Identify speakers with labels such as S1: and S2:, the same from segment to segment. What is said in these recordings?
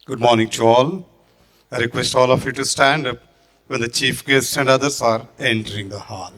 S1: Good morning to all. I request all of you to stand up when the chief guest and others are entering the hall.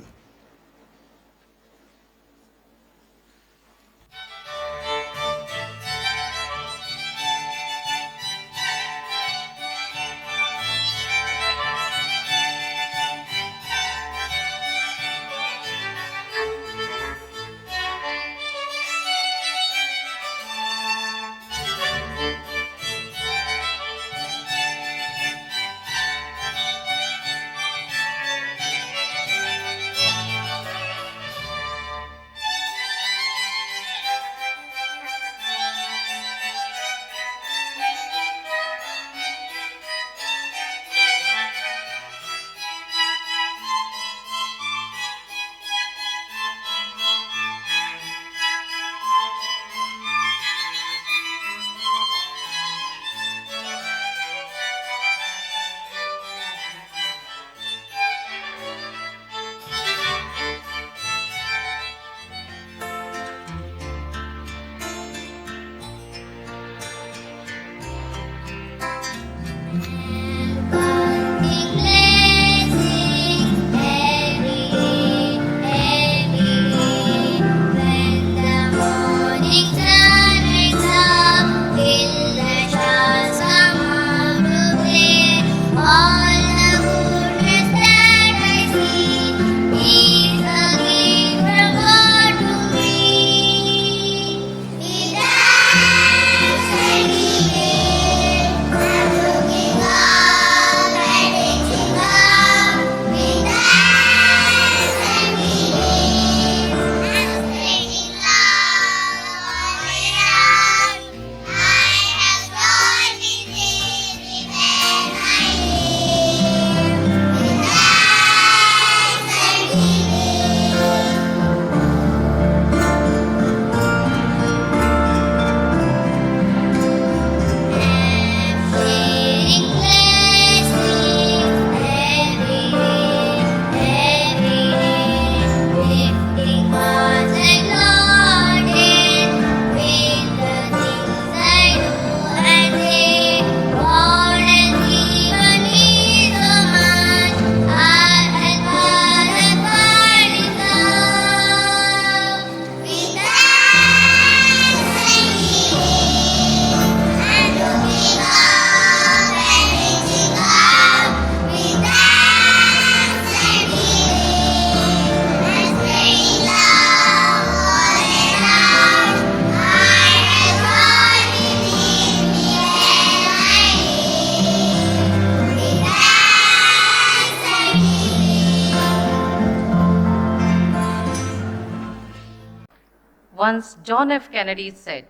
S2: Once John F. Kennedy said,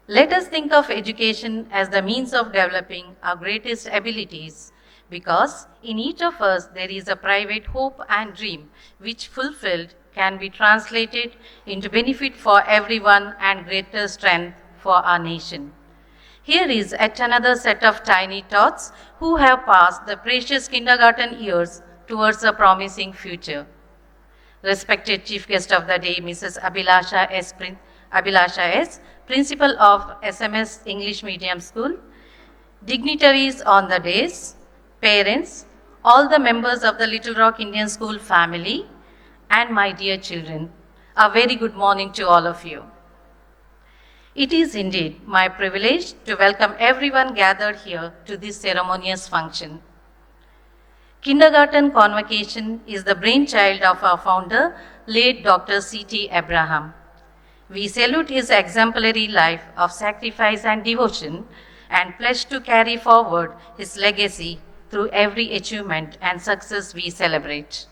S2: "Let us think of education as the means of developing our greatest abilities, because in each of us there is a private hope and dream which, fulfilled, can be translated into benefit for everyone and greater strength for our nation." Here is yet another set of tiny tots who have passed the precious kindergarten years towards a promising future. Respected Chief Guest of the Day, Mrs. Abhilasha S., Principal of SMS English Medium School, dignitaries on the days, parents, all the members of the Little Rock Indian School family, and my dear children, a very good morning to all of you. It is indeed my privilege to welcome everyone gathered here to this ceremonious function. Kindergarten Convocation is the brainchild of our founder, late Dr. C.T. Abraham. We salute his exemplary life of sacrifice and devotion and pledge to carry forward his legacy through every achievement and success we celebrate.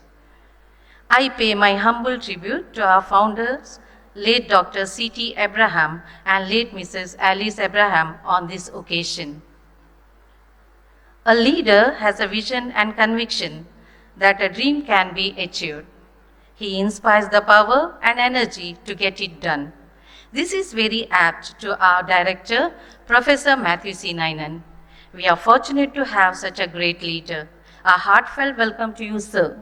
S2: I pay my humble tribute to our founders, late Dr. C.T. Abraham and late Mrs. Alice Abraham on this occasion. A leader has a vision and conviction that a dream can be achieved. He inspires the power and energy to get it done. This is very apt to our director, Professor Matthew C. Nainan. We are fortunate to have such a great leader. A heartfelt welcome to you, sir.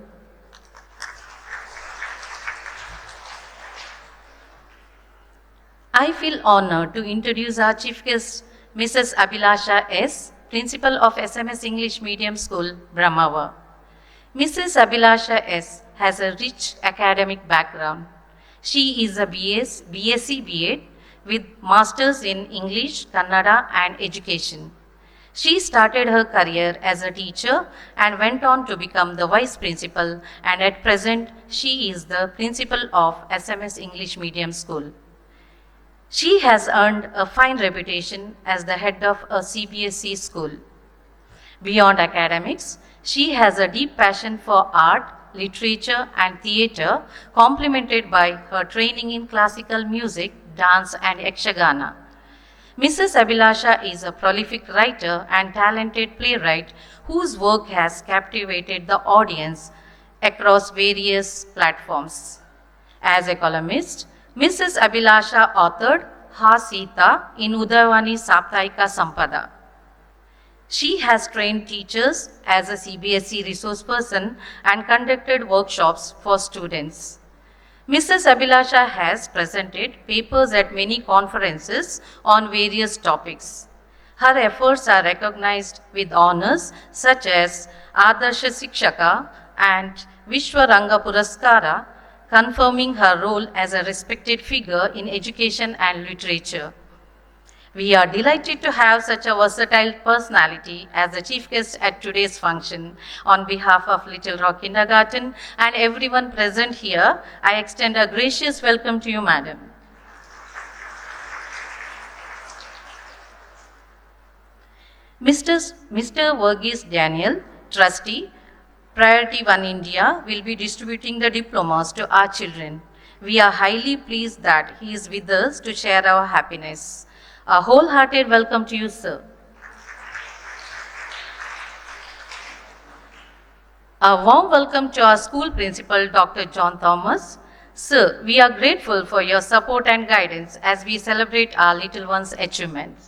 S2: I feel honored to introduce our chief guest, Mrs. Abhilasha S., Principal of SMS English Medium School, Brahmava. Mrs. Abhilasha S. has a rich academic background. She is a BSc B.Ed with Masters in English, Kannada and Education. She started her career as a teacher and went on to become the Vice Principal, and at present she is the Principal of SMS English Medium School. She has earned a fine reputation as the head of a CBSE school. Beyond academics, she has a deep passion for art, literature and theatre, complemented by her training in classical music, dance and Yakshagana. Mrs. Abhilasha is a prolific writer and talented playwright whose work has captivated the audience across various platforms. As a columnist, Mrs. Abhilasha authored Ha Sita in Udayavani Saptaika Sampada. She has trained teachers as a CBSE resource person and conducted workshops for students. Mrs. Abhilasha has presented papers at many conferences on various topics. Her efforts are recognized with honors such as Adarsha Shikshaka and Vishwaranga Puraskara, confirming her role as a respected figure in education and literature. We are delighted to have such a versatile personality as the chief guest at today's function. On behalf of Little Rock Kindergarten and everyone present here, I extend a gracious welcome to you, Madam. Mr. Verghese Daniel, Trustee, Priority 1 India, will be distributing the diplomas to our children. We are highly pleased that he is with us to share our happiness. A wholehearted welcome to you, sir. A warm welcome to our school principal, Dr. John Thomas. Sir, we are grateful for your support and guidance as we celebrate our little ones' achievements.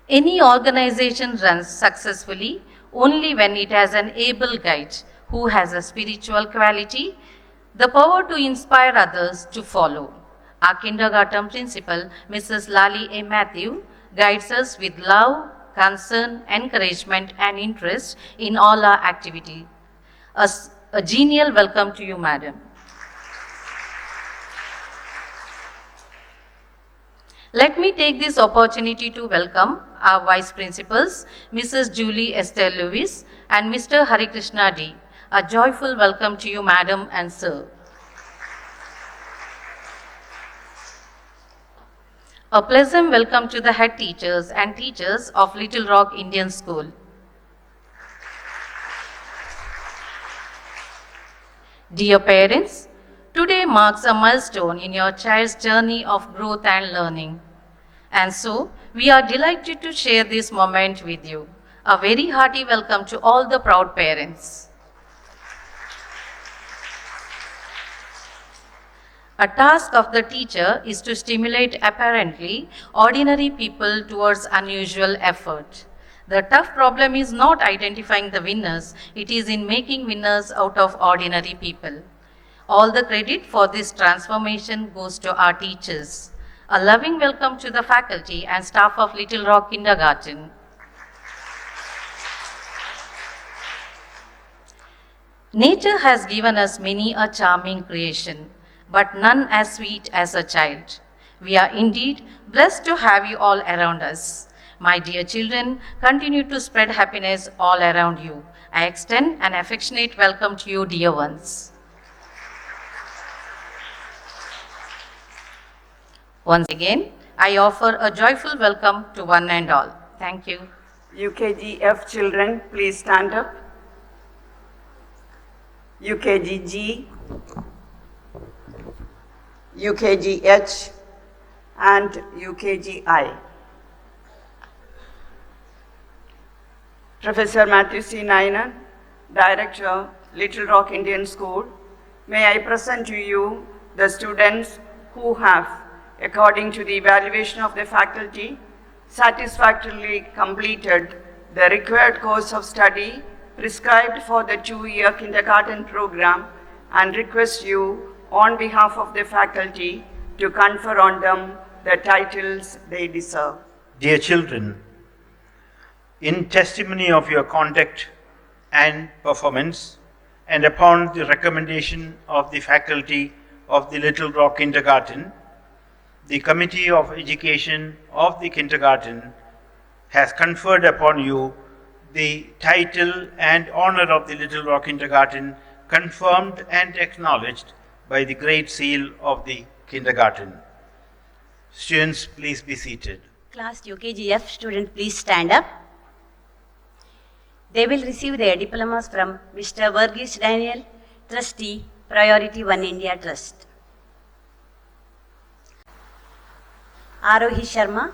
S2: Any organization runs successfully only when it has an able guide who has a spiritual quality, the power to inspire others to follow. Our kindergarten principal, Mrs. Lali A. Matthew, guides us with love, concern, encouragement, and interest in all our activity. A genial welcome to you, Madam. Let me take this opportunity to welcome our Vice Principals, Mrs. Julie Esther Lewis and Mr. Harikrishna D. A joyful welcome to you, Madam and Sir. A pleasant welcome to the head teachers and teachers of Little Rock Indian School. Dear parents, today marks a milestone in your child's journey of growth and learning. And so, we are delighted to share this moment with you. A very hearty welcome to all the proud parents. A task of the teacher is to stimulate apparently ordinary people towards unusual effort. The tough problem is not identifying the winners, it is in making winners out of ordinary people. All the credit for this transformation goes to our teachers. A loving welcome to the faculty and staff of Little Rock Kindergarten. Nature has given us many a charming creation, but none as sweet as a child. We are indeed blessed to have you all around us. My dear children, continue to spread happiness all around you. I extend an affectionate welcome to you, dear ones. Once again, I offer a joyful welcome to one and all. Thank you.
S3: UKGF children, please stand up. UKGG, UKGH, and UKGI. Professor Matthew C. Nainan, Director, Little Rock Indian School, may I present to you the students who have, according to the evaluation of the faculty, satisfactorily completed the required course of study prescribed for the 2-year kindergarten program, and request you on behalf of the faculty to confer on them the titles they deserve.
S4: Dear children, in testimony of your conduct and performance, and upon the recommendation of the faculty of the Little Rock Kindergarten, the Committee of Education of the kindergarten has conferred upon you the title and honor of the Little Rock Kindergarten, confirmed and acknowledged by the Great Seal of the kindergarten. Students, please be seated.
S5: Class UKGF student, please stand up. They will receive their diplomas from Mr. Verghese Daniel, Trustee, Priority One India Trust. Arohi Sharma,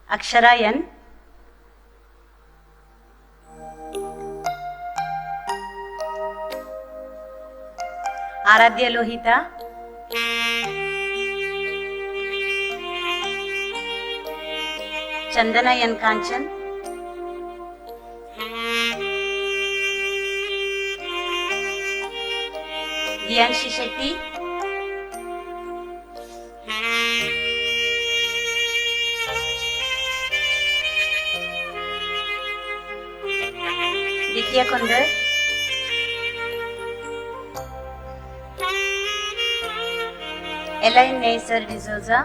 S5: Akshara N, Aradhya Lohita, Chandana N. Kanchan, Dianshi Shetty, Ditya Kundar, Elaine Neisser D'Souza,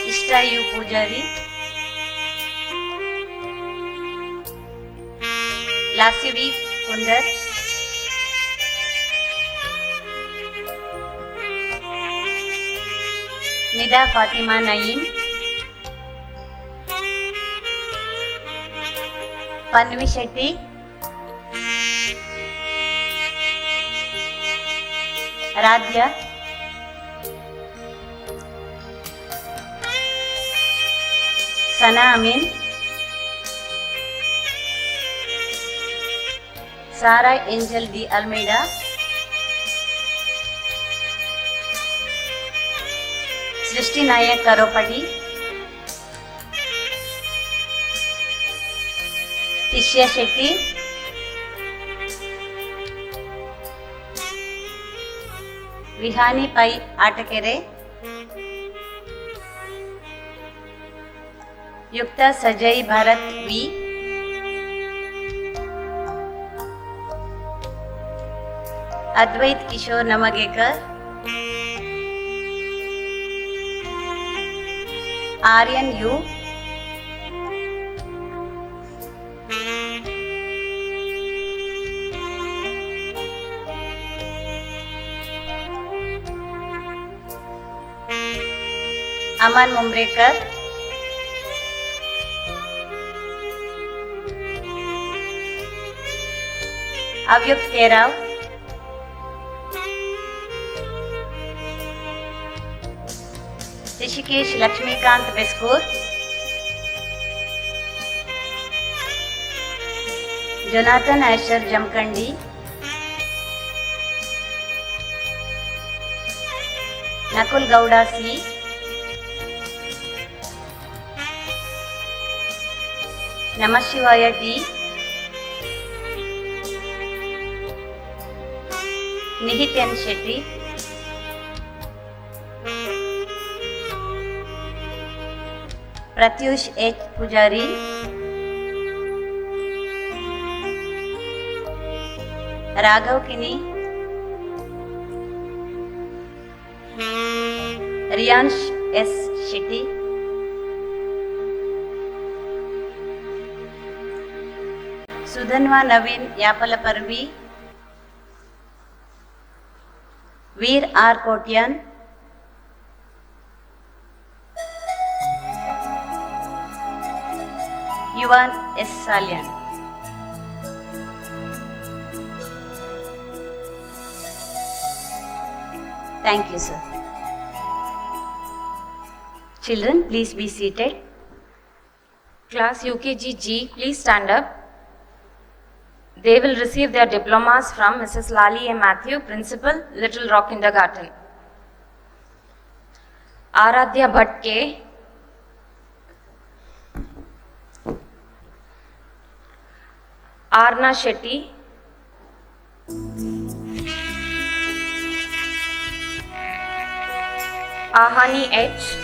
S5: Ishta U. Pujari, Lasivi Kundar, Nida Fatima Naeem, Panvi Shetty, Radhya, Sana Amin, Sarah Angel D. Almeida, Srishti Nayak Karopadi, Tishya Shetty, Vihani Pai Atakere, Yukta Sajai Bharat V, Advait Kishore Namagekar, Aryan U, Aman Mumbrekar, Avyuk Kerao, Rishikesh Lakshmikant Beskur, Jonathan Asher Jamkandi, Nakul Gowda C, Namashivaya T, Nihit N. Shetty, Pratyush H. Pujari, Raghav Kini, Riyansh S. Shetty, Sudhanva Naveen Yapalaparvi, Veer R. Kotian, Yuvan S. Salyan. Thank you, sir. Children, please be seated.
S6: Class UKG G, please stand up. They will receive their diplomas from Mrs. Lali A. Matthew, Principal, Little Rock Kindergarten. Aradhya Bhatt K, Arna Shetty, Ahani H.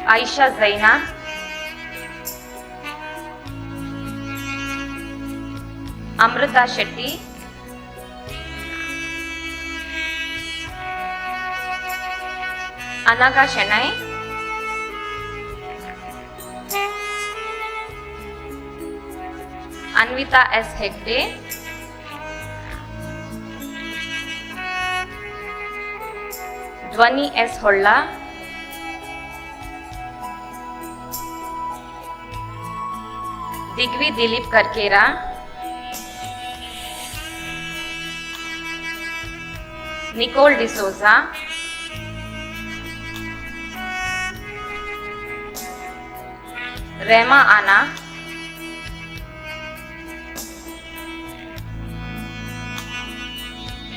S6: Aisha Zaina. Amrita Shetty. Anaga Chennai. Anvita S. Hegde. Dwani S. Holla. Digvi Dilip Karkera. Nicole D'Souza. Rema Anna.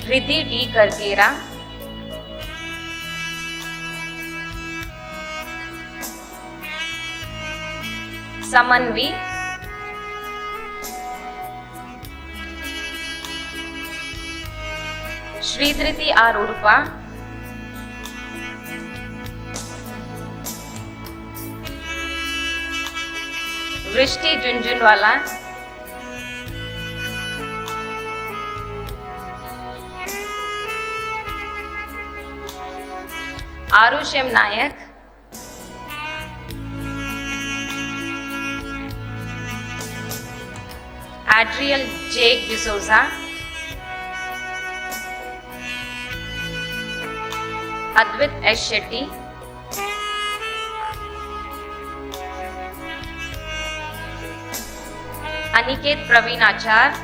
S6: Riddhi D. Karkera. Samanvi. Sridhriti R. Udupa. Vrishti Junjunwala. Arush M. Nayak. Adriel Jake D'Souza. Advit S. Shetty. Aniket Praveen Achar.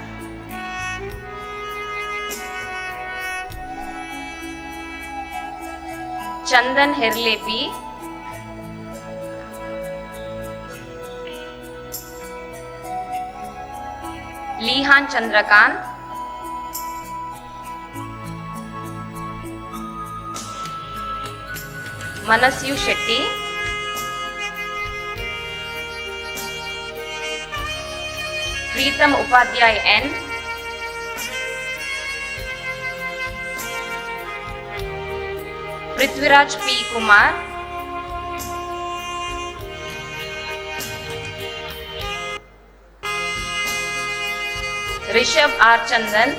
S6: Chandan Herlepi. Lihan Chandrakant. Manasyu Shetty. Pritam Upadhyay N. Prithviraj P. Kumar. Rishabh R. Chandan.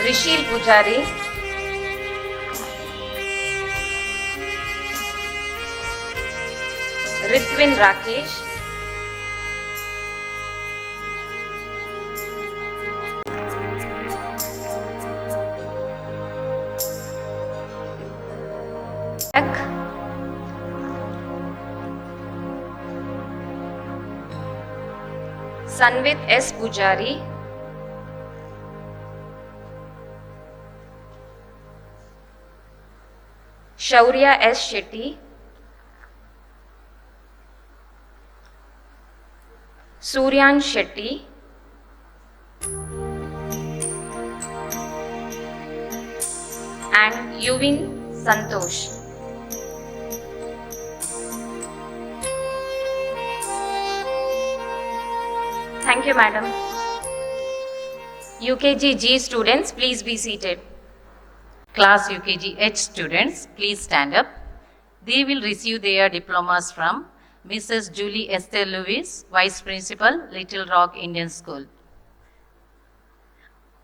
S6: Rishil Pujari. Ritwin Rakesh. Sanvit S. Pujari. Shaurya S. Shetty. Suryan Shetty. And Yuvin Santosh. Thank you, madam. UKG G students, please be seated.
S2: Class UKG H students, please stand up. They will receive their diplomas from Mrs. Julie Esther Lewis, Vice Principal, Little Rock Indian School.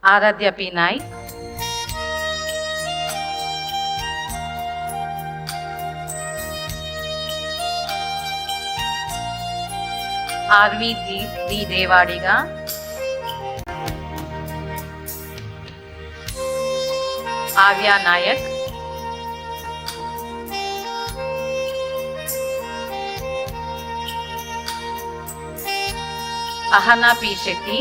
S2: Aradhya P. Naik. R.V. D. Devadiga. Avya Nayak. Ahana P. Shetty.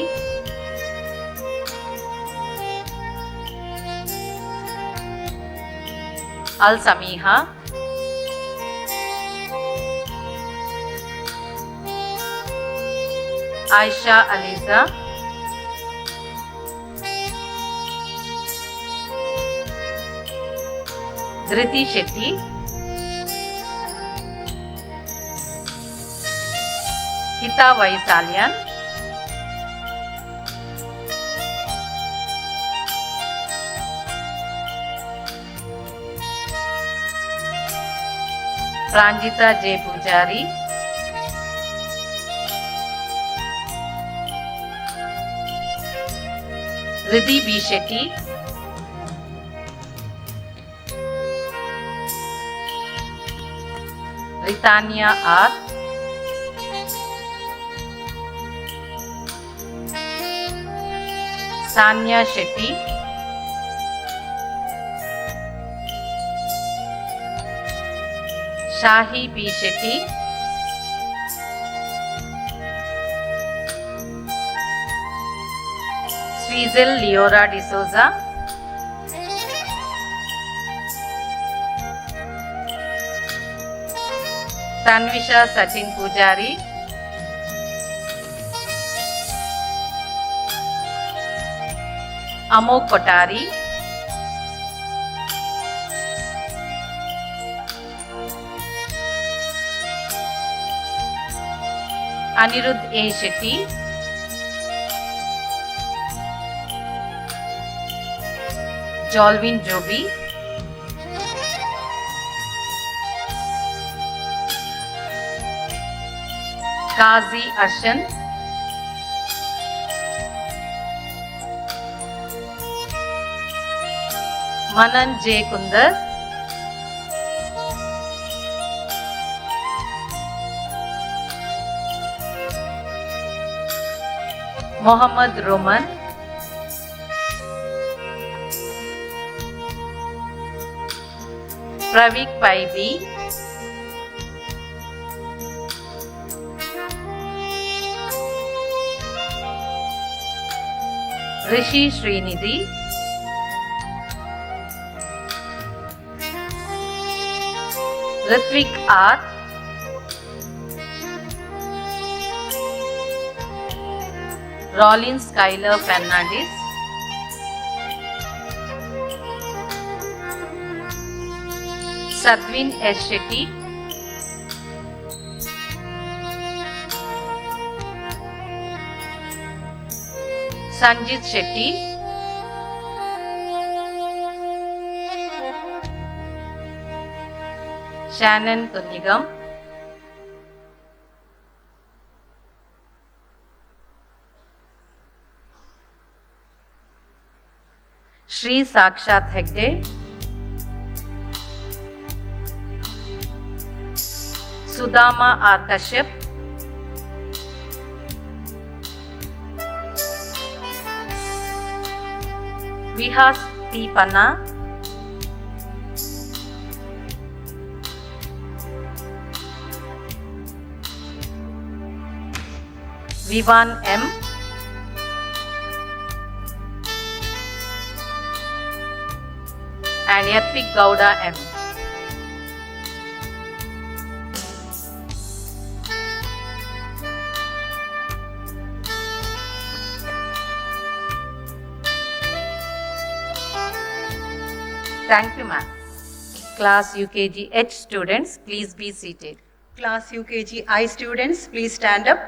S2: Al Samiha. Aisha Aliza. Dhriti Shetty. Hita Vaisalyan, Pranjita J. Pujari, Riddhi B. Shetty, Ritania R, Sanya Shetty, Shahi B. Shetty, Swizel Leora D'Souza, Tanvisha Sachin Pujari, Amok Kotari, Anirudh A. Shetty, Jolvin Joby, Kazi Arshan, Manan J. Kundar, Mohammad Roman, Pravik Pai B, Rishi Srinidhi, Ritvik R, Rollin Skylar Fernandez, Sadvin S. Shetty, Sanjit Shetty, Shannon Kunnigam, Shri Sakshat Hegde, Sudama R. Kashyap, Vihas P. Panna, Vivan M, and Yatvik Gowda M. Thank you, ma'am. Class UKG H students, please be seated.
S7: Class UKG I students, please stand up.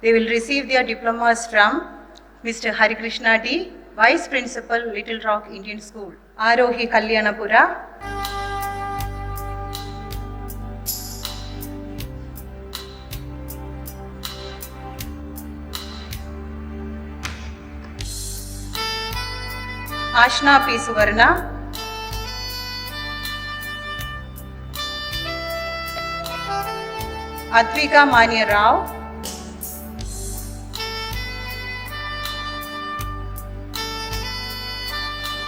S7: They will receive their diplomas from Mr. Harikrishna D, Vice Principal, Little Rock Indian School. Arohi Kalyanapura, Ashna P. Suvarna, Advika Manya Rao,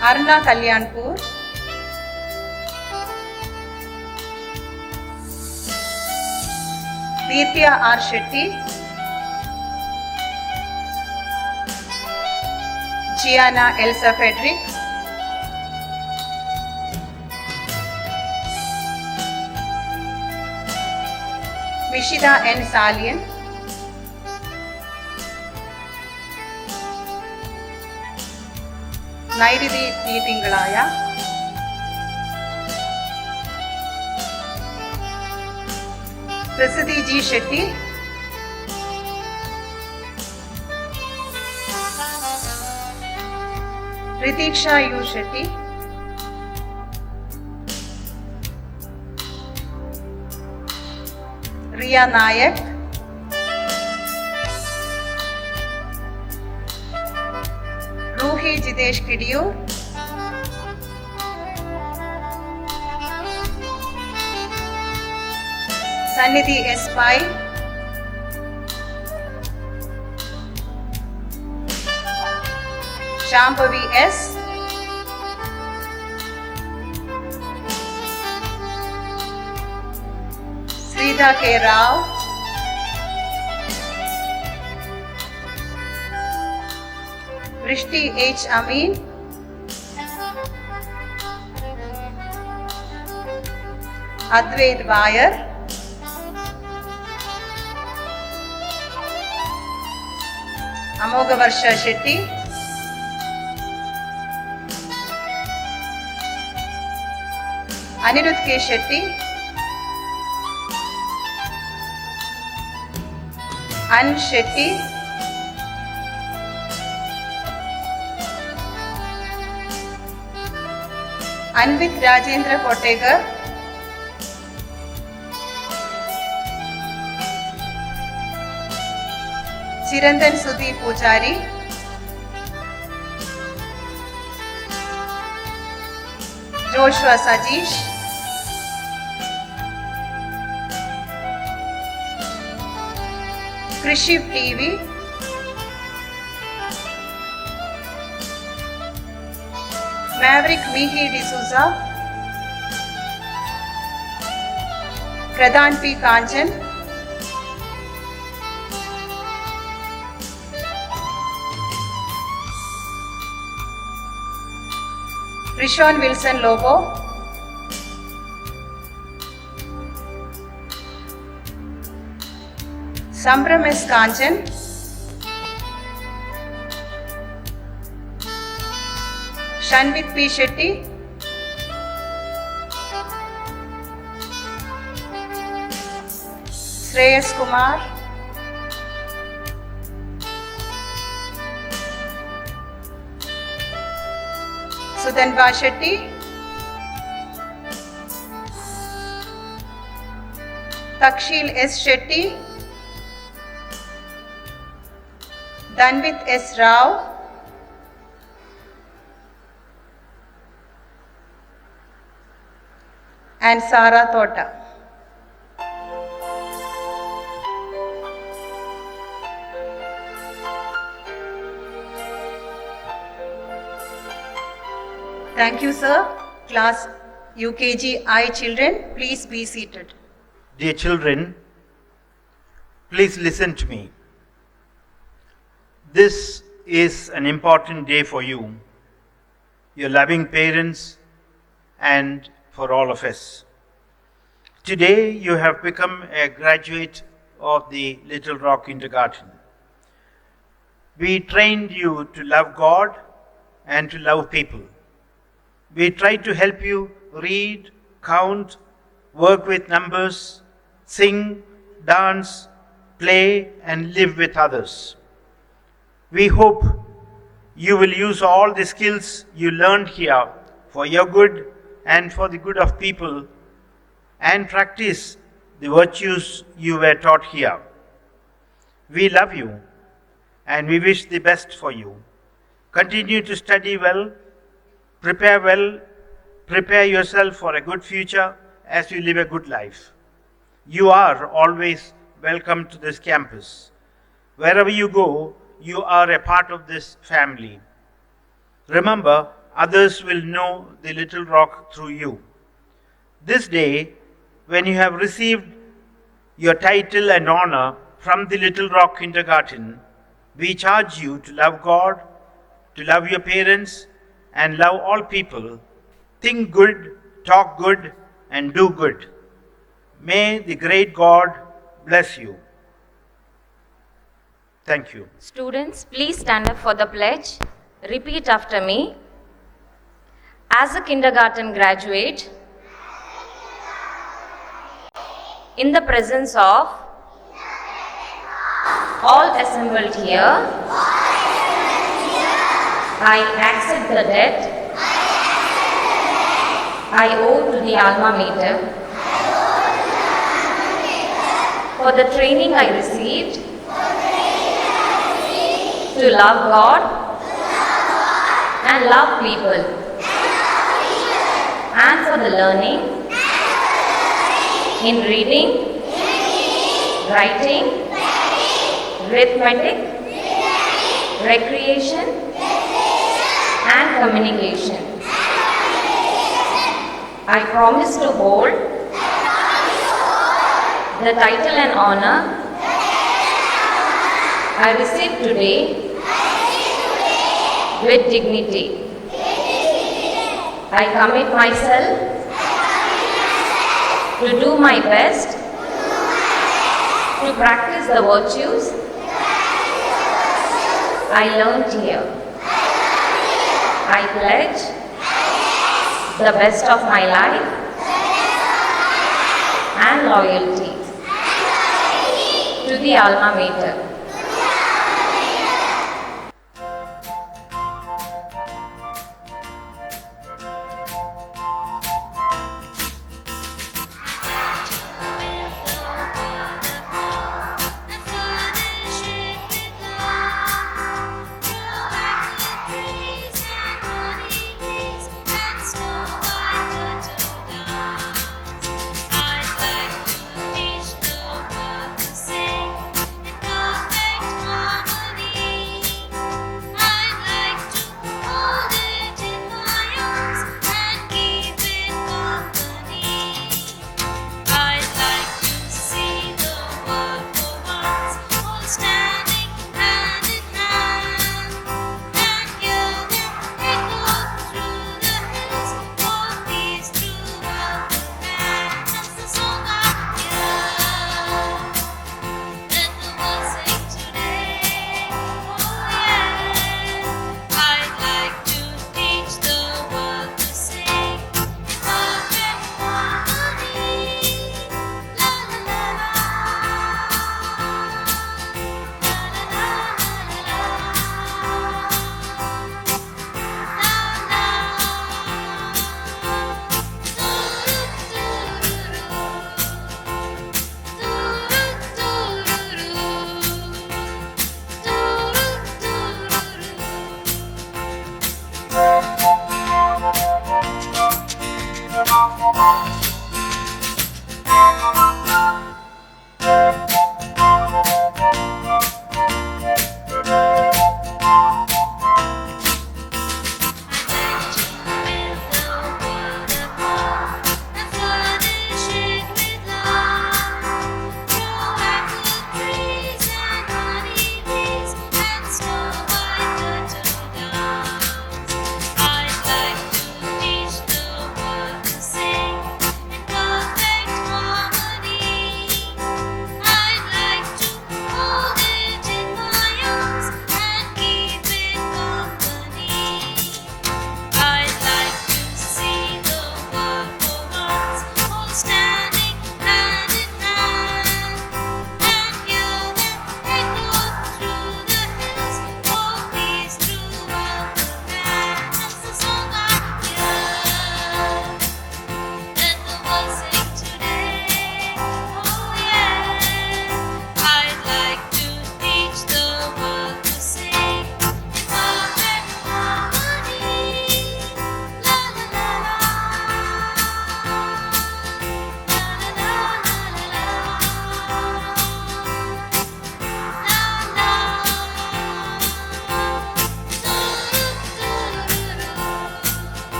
S7: Arna Kalyanpur, Deepya R. Shetty, Gianna Elsa Frederick, Vishida N. Salian, Nairidi P. Tingalaya, Prasiddhi G. Shetty, Pritiksha U. Shetty, Riya Nayak, Ruhi Jidesh Kidiyu, Sannidhi S. Pai, Shambhavi S. Sridhar K. Rao, Vrishti H. Amin, Advait Vaiyar, Amogavarsha Shetty, Anirudh K. Shetty, An Shetty, Anvit Rajendra Kotegar, Chirandan Sudhi Pujari, Joshua Sajish, Krishiv TV, Maverick Mihi D'Souza, Pradhan P. Kanchan, Rishon Wilson Lobo, Sambram S. Kanchan, Shanvit P. Shetty, Shreyas Kumar, Sudhanva Shetty, Takshil S. Shetty, Danvit S. Rao, and Sara Tota. Thank you, sir. Class UKG I children, please be seated.
S4: Dear children, please listen to me. This is an important day for you, your loving parents, and for all of us. Today, you have become a graduate of the Little Rock Kindergarten. We trained you to love God and to love people. We tried to help you read, count, work with numbers, sing, dance, play, and live with others. We hope you will use all the skills you learned here for your good and for the good of people, and practice the virtues you were taught here. We love you and we wish the best for you. Continue to study well, prepare yourself for a good future as you live a good life. You are always welcome to this campus. Wherever you go, you are a part of this family. Remember, others will know the Little Rock through you. This day, when you have received your title and honor from the Little Rock Kindergarten, we charge you to love God, to love your parents, and love all people. Think good, talk good, and do good. May the great God bless you. Thank you.
S6: Students, please stand up for the pledge. Repeat after me. As a kindergarten graduate, in the presence of all assembled here, I accept the debt I owe to the alma mater for the training I received to love God and love people, and for the learning in reading, writing, arithmetic, recreation, and communication. I promise to hold the title and honor I receive today with dignity. I commit myself to do my best to practice the virtues I learned here. I pledge the best of my life and loyalty to the alma mater.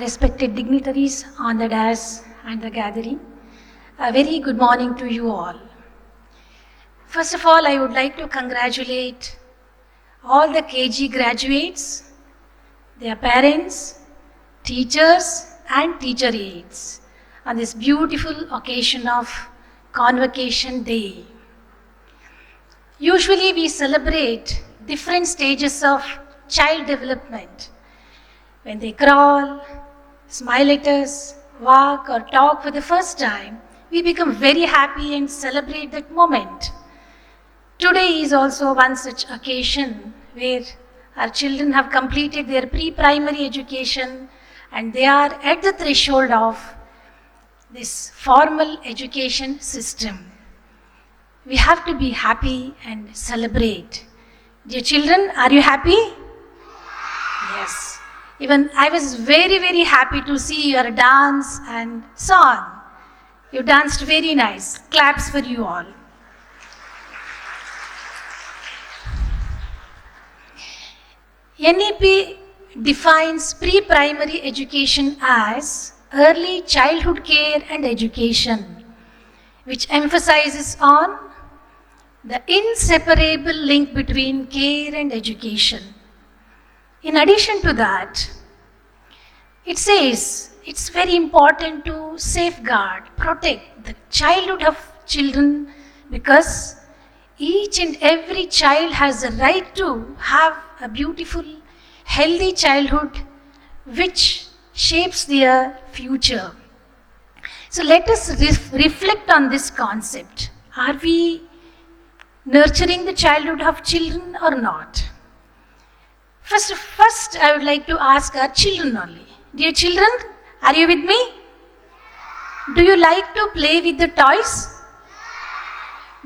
S8: Respected dignitaries on the dais and the gathering, a very good morning to you all. First of all, I would like to congratulate all the KG graduates, their parents, teachers and teacher aides on this beautiful occasion of Convocation Day. Usually we celebrate different stages of child development. When they crawl, smile at us, walk or talk for the first time, we become very happy and celebrate that moment. Today is also one such occasion where our children have completed their pre-primary education and they are at the threshold of this formal education system. We have to be happy and celebrate. Dear children, are you happy? Yes. Even I was very, very happy to see your dance and song. You danced very nice. Claps for you all. NEP defines pre-primary education as early childhood care and education, which emphasizes on the inseparable link between care and education. In addition to that, it says it's very important to safeguard, protect the childhood of children because each and every child has a right to have a beautiful, healthy childhood which shapes their future. So let us reflect on this concept. Are we nurturing the childhood of children or not? First, I would like to ask our children only. Dear children, are you with me? Do you like to play with the toys?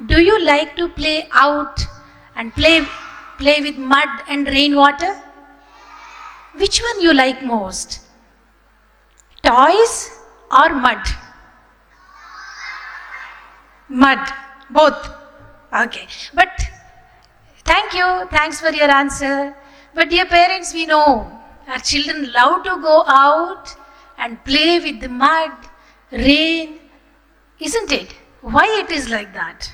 S8: Do you like to play out and play with mud and rainwater? Which one you like most? Toys or mud? Mud, both. Okay, but thanks for your answer. But dear parents, we know our children love to go out and play with the mud, rain, isn't it? Why it is like that?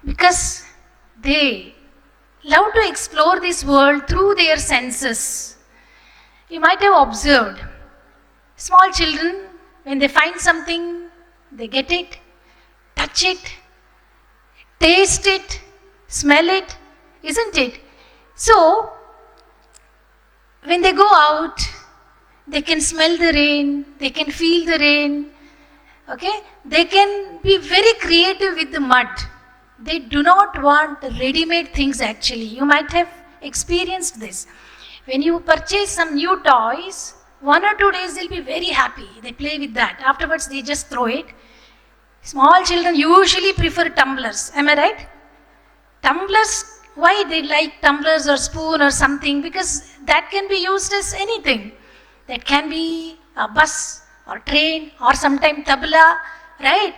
S8: Because they love to explore this world through their senses. You might have observed, small children, when they find something, they get it, touch it, taste it, smell it, isn't it? So, when they go out, they can smell the rain, they can feel the rain, okay? They can be very creative with the mud. They do not want ready-made things actually. You might have experienced this. When you purchase some new toys, 1 or 2 days they'll be very happy. They play with that. Afterwards they just throw it. Small children usually prefer tumblers. Am I right? Tumblers, why they like tumblers or spoon or something? Because that can be used as anything. That can be a bus or train or sometime tabla, right?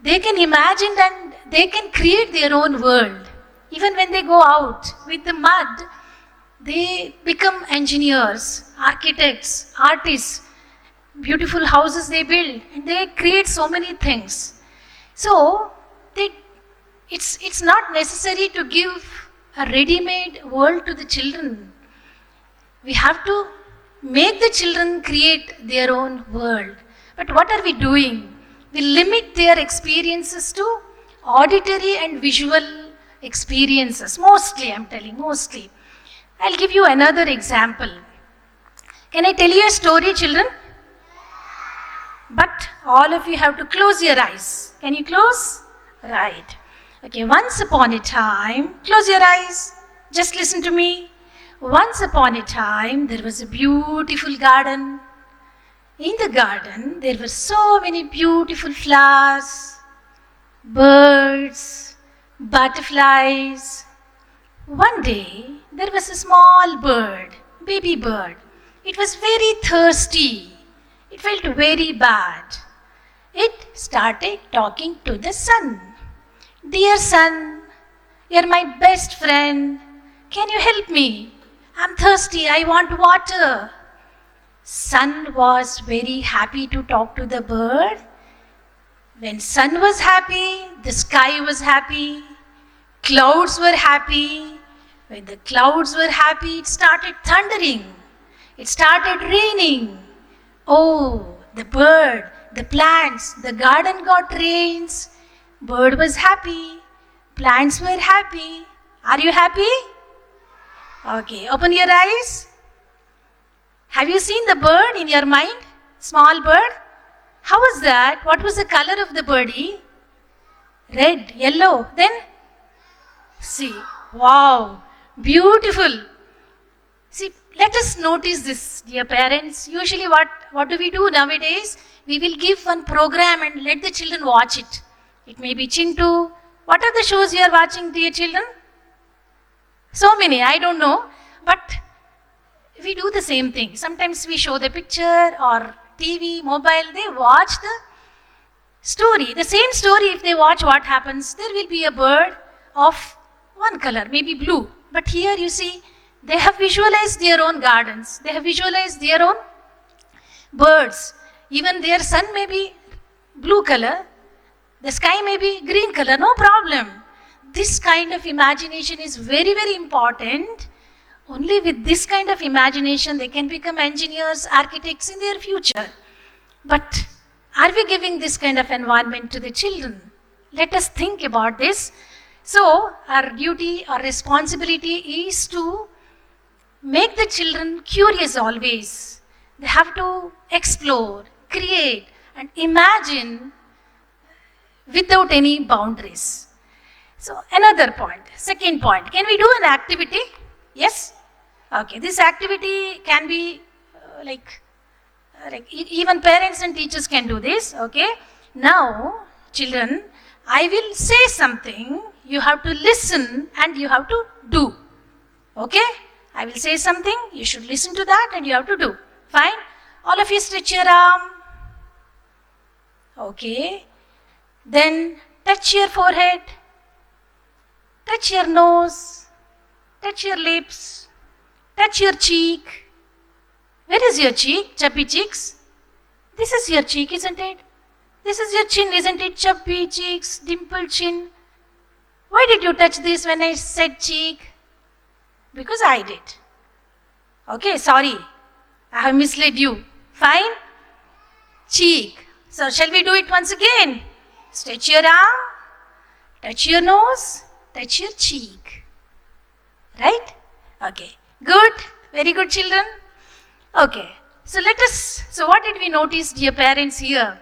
S8: They can imagine and they can create their own world. Even when they go out with the mud, they become engineers, architects, artists. Beautiful houses they build and they create so many things. So, it's not necessary to give a ready-made world to the children. We have to make the children create their own world. But what are we doing? We limit their experiences to auditory and visual experiences. Mostly, I'm telling, mostly. I'll give you another example. Can I tell you a story, children? But all of you have to close your eyes. Can you close? Right. Okay, once upon a time, close your eyes. Just listen to me. Once upon a time, there was a beautiful garden. In the garden, there were so many beautiful flowers, birds, butterflies. One day, there was a small bird, baby bird. It was very thirsty. It felt very bad. It started talking to the sun. Dear sun, you're my best friend. Can you help me? I'm thirsty. I want water. Sun was very happy to talk to the bird. When sun was happy, the sky was happy. Clouds were happy. When the clouds were happy, it started thundering. It started raining. Oh, the bird, the plants, the garden got rains. Bird was happy. Plants were happy. Are you happy? Okay, open your eyes. Have you seen the bird in your mind? Small bird? How was that? What was the color of the birdie? Red, yellow. Then? See, wow, beautiful. See, let us notice this, dear parents. Usually what do we do nowadays? We will give one program and let the children watch it. It may be Chintu. What are the shows you are watching, dear children? So many, I don't know. But we do the same thing. Sometimes we show the picture or TV, mobile, they watch the story. The same story, if they watch what happens, there will be a bird of one color, maybe blue. But here you see, they have visualized their own gardens. They have visualized their own birds. Even their sun may be blue color. The sky may be green color, no problem. This kind of imagination is very, very important. Only with this kind of imagination, they can become engineers, architects in their future. But are we giving this kind of environment to the children? Let us think about this. So, our duty, our responsibility is to make the children curious always. They have to explore, create, and imagine without any boundaries. So, another point, second point, can we do an activity? Yes? Okay, this activity can be even parents and teachers can do this, okay? Now, children, I will say something, you have to listen and you have to do, okay? I will say something, you should listen to that and you have to do. Fine? All of you stretch your arm. Okay. Then touch your forehead, touch your nose, touch your lips, touch your cheek. Where is your cheek? Chubby cheeks. This is your cheek, isn't it? This is your chin, isn't it? Chubby cheeks, dimpled chin. Why did you touch this when I said cheek? Because I did. Okay, sorry. I have misled you. Fine? Cheek. So shall we do it once again? Stretch your arm, touch your nose, touch your cheek. Right? Okay. Good. Very good, children. Okay. So what did we notice, dear parents, here?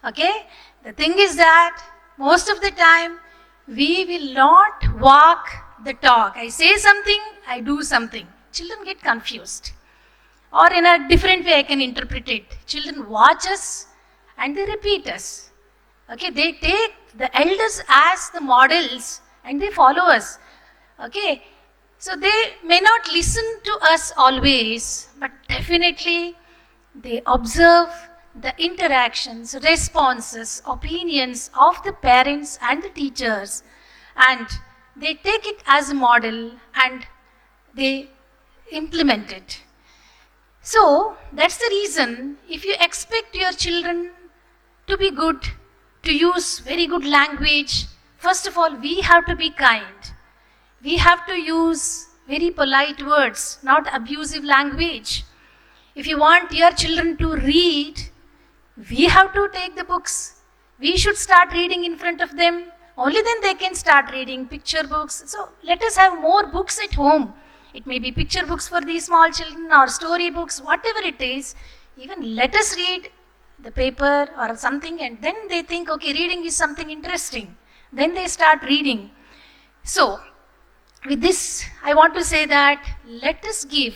S8: Okay. The thing is that most of the time we will not walk the talk. I say something, I do something. Children get confused. Or in a different way I can interpret it. Children watch us and they repeat us. Okay, they take the elders as the models and they follow us. Okay, so they may not listen to us always, but definitely they observe the interactions, responses, opinions of the parents and the teachers, and they take it as a model and they implement it. So, that's the reason if you expect your children to be good, to use very good language, first of all, we have to be kind. We have to use very polite words, not abusive language. If you want your children to read, we have to take the books. We should start reading in front of them. Only then they can start reading picture books. So, let us have more books at home. It may be picture books for these small children or story books, whatever it is. Even let us read the paper or something and then they think, okay, reading is something interesting. Then they start reading. So, with this, I want to say that let us give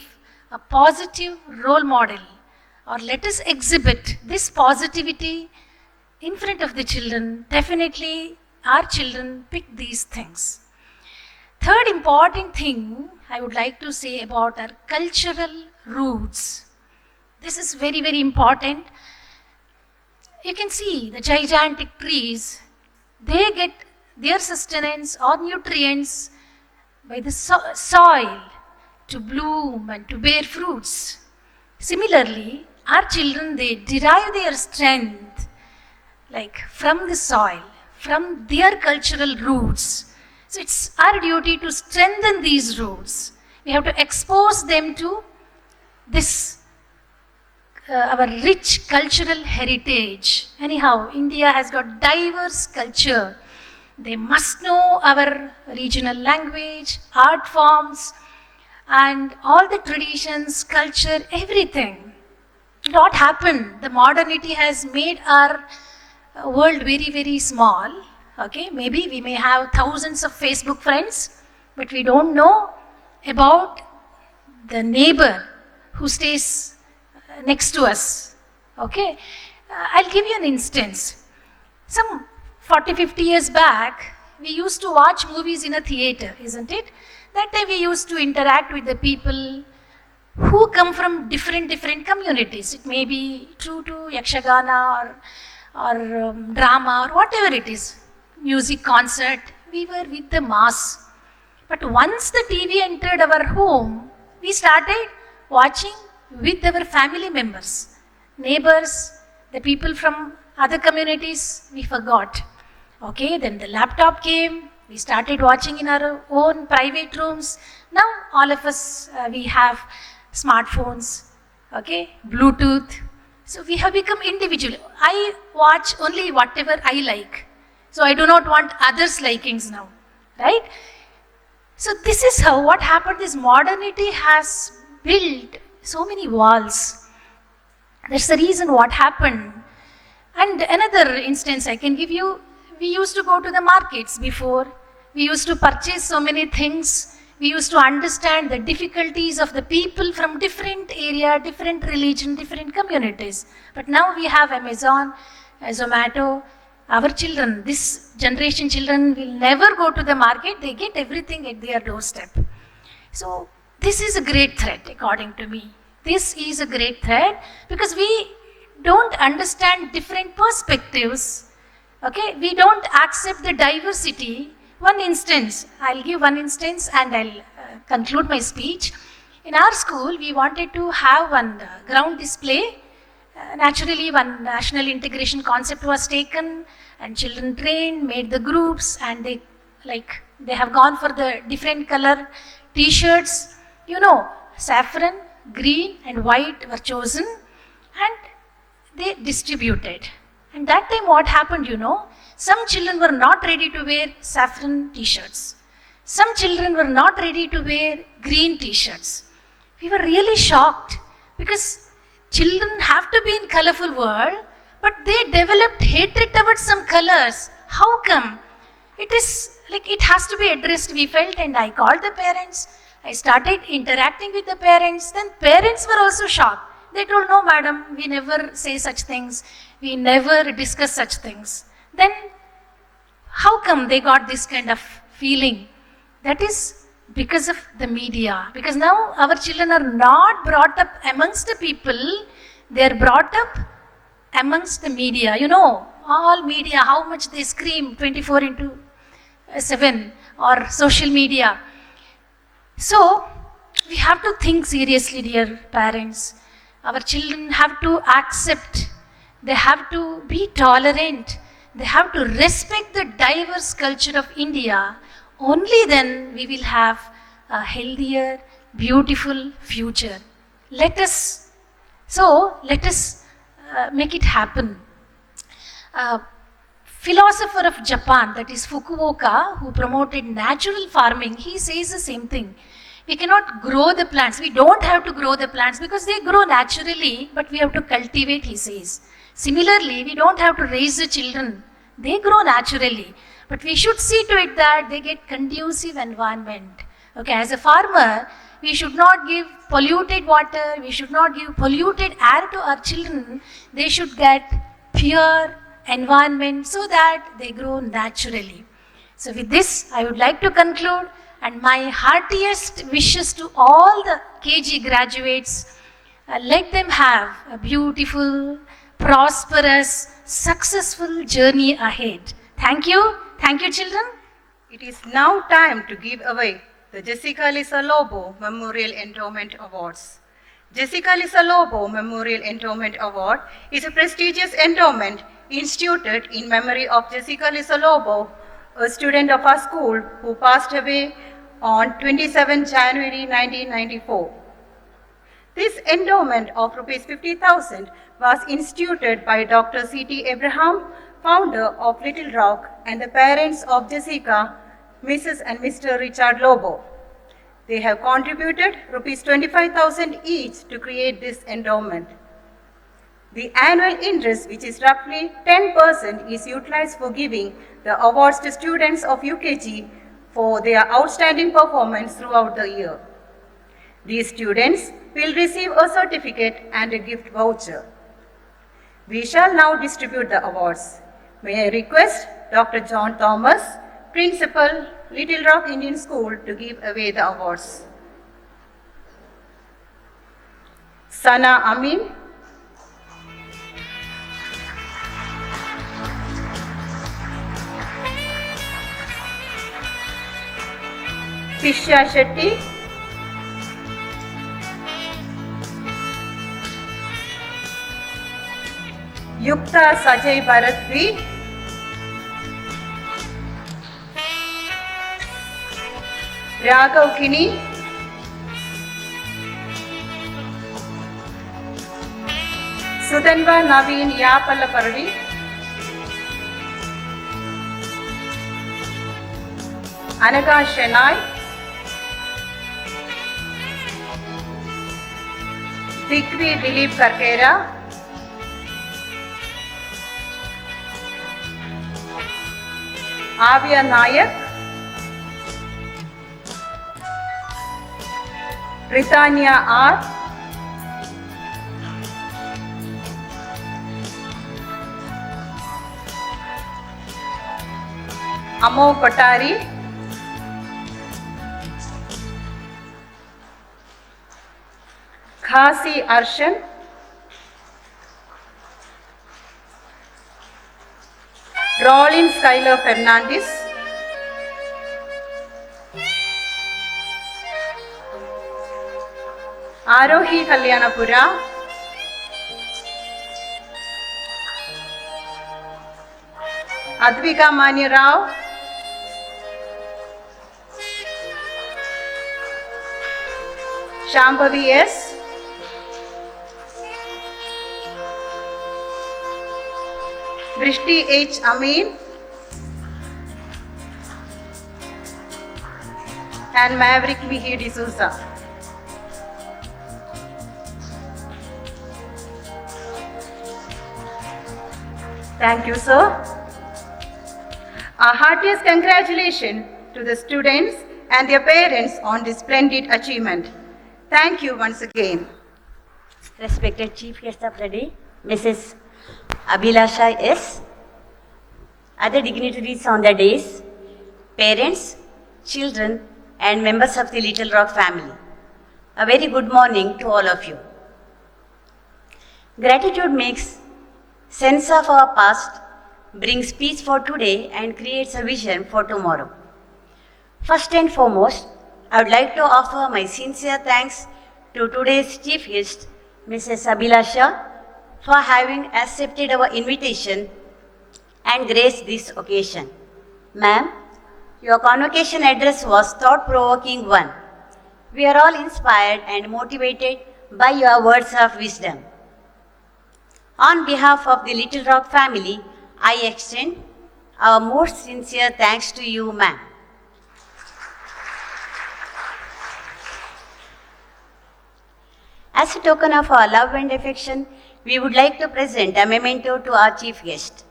S8: a positive role model or let us exhibit this positivity in front of the children. Definitely, our children pick these things. Third important thing I would like to say about our cultural roots. This is very, very important. You can see the gigantic trees, they get their sustenance or nutrients by the soil to bloom and to bear fruits. Similarly, our children, they derive their strength from the soil, from their cultural roots. So it's our duty to strengthen these roots. We have to expose them to this, our rich cultural heritage. Anyhow, India has got diverse culture. They must know our regional language, art forms, and all the traditions, culture, everything. What happened? The modernity has made our world very, very small. Okay, maybe we may have thousands of Facebook friends, but we don't know about the neighbor who stays next to us. Okay, I'll give you an instance. Some 40-50 years back, we used to watch movies in a theater, isn't it? That time we used to interact with the people who come from different communities. It may be true to Yakshagana or drama or whatever it is, music concert. We were with the mass. But once the TV entered our home, we started watching with our family members, neighbors, the people from other communities, we forgot. Okay, then the laptop came, we started watching in our own private rooms. Now all of us, we have smartphones, okay, Bluetooth. So we have become individual. I watch only whatever I like. So I do not want others' likings now, right? So this is how what happened. This modernity has built so many walls. That's the reason what happened. And another instance I can give you, we used to go to the markets before. We used to purchase so many things. We used to understand the difficulties of the people from different area, different religion, different communities. But now we have Amazon, Zomato. Our children, this generation children will never go to the market. They get everything at their doorstep. So this is a great threat according to me. This is a great threat because we don't understand different perspectives. Okay, we don't accept the diversity. One instance, I'll give one instance and I'll conclude my speech. In our school, we wanted to have one ground display. Naturally, one national integration concept was taken and children trained, made the groups, and they have gone for the different color t-shirts. You know, saffron, green and white were chosen and they distributed. And that time what happened, you know, some children were not ready to wear saffron t-shirts. Some children were not ready to wear green t-shirts. We were really shocked because children have to be in colorful world, but they developed hatred towards some colors. How come? It is like it has to be addressed, we felt, and I called the parents. I started interacting with the parents. Then parents were also shocked. They told, no madam, we never say such things. We never discuss such things. Then how come they got this kind of feeling? That is because of the media. Because now our children are not brought up amongst the people. They are brought up amongst the media. You know, all media, how much they scream 24/7 or social media. So we have to think seriously, dear parents. Our children have to accept. They have to be tolerant. They have to respect the diverse culture of India. Only then we will have a healthier, beautiful future. Let us make it happen. Philosopher of Japan, that is Fukuoka, who promoted natural farming, he says the same thing. We cannot grow the plants. We don't have to grow the plants because they grow naturally, but we have to cultivate, he says. Similarly, we don't have to raise the children. They grow naturally. But we should see to it that they get conducive environment. Okay, as a farmer, we should not give polluted water, we should not give polluted air to our children. They should get pure environment so that they grow naturally. So with this, I would like to conclude, and my heartiest wishes to all the KG graduates, let them have a beautiful, prosperous, successful journey ahead. Thank you. Thank you, children.
S7: It is now time to give away the Jessica Lisa Lobo Memorial Endowment Awards. Jessica Lisa Lobo Memorial Endowment Award is a prestigious endowment instituted in memory of Jessica Lisa Lobo, a student of our school who passed away on 27 January 1994. This endowment of Rs 50,000 was instituted by Dr. C.T. Abraham, founder of Little Rock, and the parents of Jessica, Mrs. and Mr. Richard Lobo. They have contributed Rs 25,000 each to create this endowment. The annual interest, which is roughly 10%, is utilized for giving the awards to students of UKG for their outstanding performance throughout the year. These students will receive a certificate and a gift voucher. We shall now distribute the awards. May I request Dr. John Thomas, Principal, Little Rock Indian School, to give away the awards. Sana Amin, Pisha Shetty, Yukta Sajay Bharatvi, Raghav Kini, Sudanva Naveen Yapalaparvi, Anaga Shenai, Dikvi Dilip Karkera, Avya Nayak, Ritania R, Amo Patari, Khasi Arshan, Rollin Skylar Fernandez, Arohi Kalyanapura, Advika Mani Rao, Shambhavi S, Vrishti H. Amin, and Maverick Mihi D'Souza. Thank you, sir. Our heartiest congratulations to the students and their parents on this splendid achievement. Thank you once again.
S5: Respected Chief Guest of the Day, Mrs. Abhilasha S., other dignitaries on the days, parents, children, and members of the Little Rock family. A very good morning to all of you. Gratitude makes sense of our past, brings peace for today, and creates a vision for tomorrow. First and foremost, I would like to offer my sincere thanks to today's chief guest, Mrs. Abhilasha, for having accepted our invitation and graced this occasion. Ma'am, your convocation address was thought-provoking one. We are all inspired and motivated by your words of wisdom. On behalf of the Little Rock family, I extend our most sincere thanks to you, ma'am. As a token of our love and affection, we would like to present a memento to our chief guest.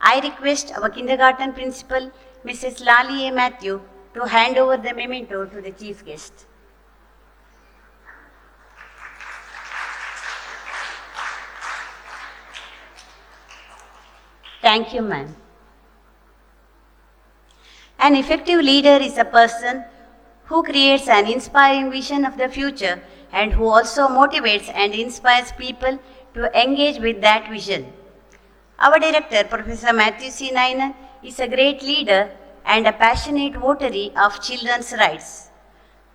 S5: I request our kindergarten principal, Mrs. Lali A. Matthew, to hand over the memento to the chief guest. Thank you, ma'am. An effective leader is a person who creates an inspiring vision of the future and who also motivates and inspires people to engage with that vision. Our director, Professor Matthew C. Nainan, is a great leader and a passionate votary of children's rights.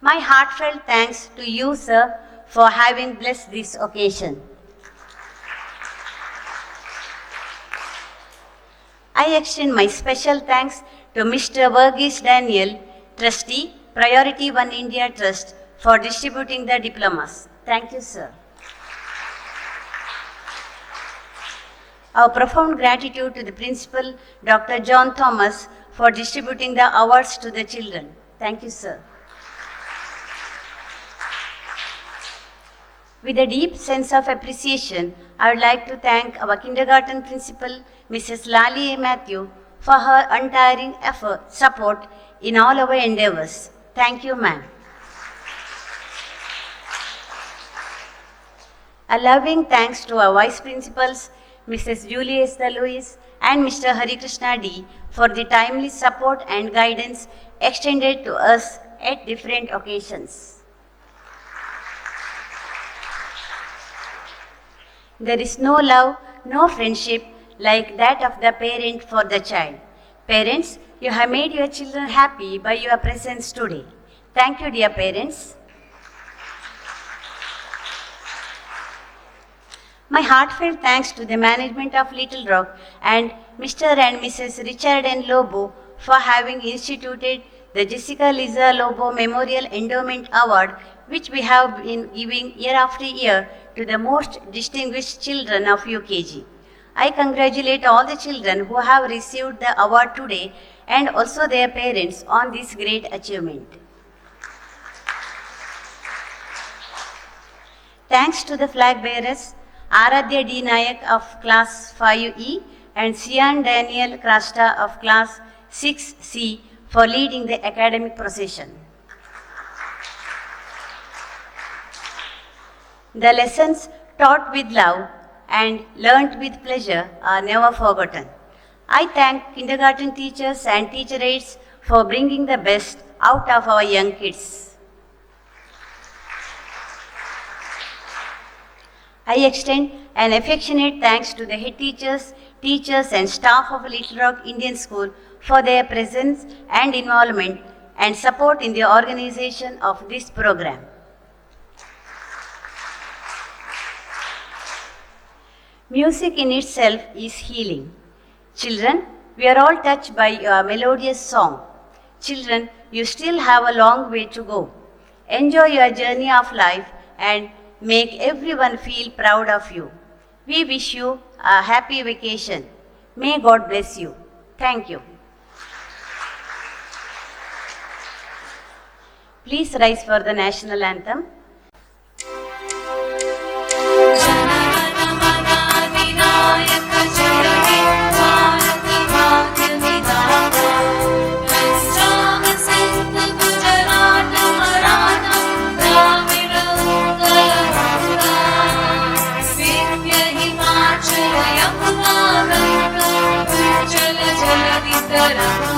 S5: My heartfelt thanks to you, sir, for having blessed this occasion. I extend my special thanks to Mr. Verghese Daniel, Trustee, Priority One India Trust, for distributing the diplomas. Thank you, sir. Our profound gratitude to the principal, Dr. John Thomas, for distributing the awards to the children. Thank you, sir. With a deep sense of appreciation, I would like to thank our kindergarten principal, Mrs. Lali A. Matthew, for her untiring support in all our endeavors. Thank you, ma'am. A loving thanks to our vice principals, Mrs. Julius Louis and Mr. Hari Krishna D, for the timely support and guidance extended to us at different occasions. There is no love, no friendship like that of the parent for the child. Parents, you have made your children happy by your presence today. Thank you, dear parents. My heartfelt thanks to the management of Little Rock and Mr. and Mrs. Richard N. Lobo for having instituted the Jessica Liza Lobo Memorial Endowment Award, which we have been giving year after year to the most distinguished children of UKG. I congratulate all the children who have received the award today and also their parents on this great achievement. Thanks to the flag bearers, Aradhya D. Nayak of Class 5E and Sian Daniel Krasta of Class 6C for leading the academic procession. The lessons taught with love and learnt with pleasure are never forgotten. I thank kindergarten teachers and teacher aides for bringing the best out of our young kids. I extend an affectionate thanks to the head teachers and staff of Little Rock Indian School for their presence and involvement and support in the organization of this program. Music in itself is healing. Children, we are all touched by your melodious song. Children, you still have a long way to go. Enjoy your journey of life and make everyone feel proud of you. We wish you a happy vacation. May God bless you. Thank you. Please rise for the national anthem.
S9: Jala jala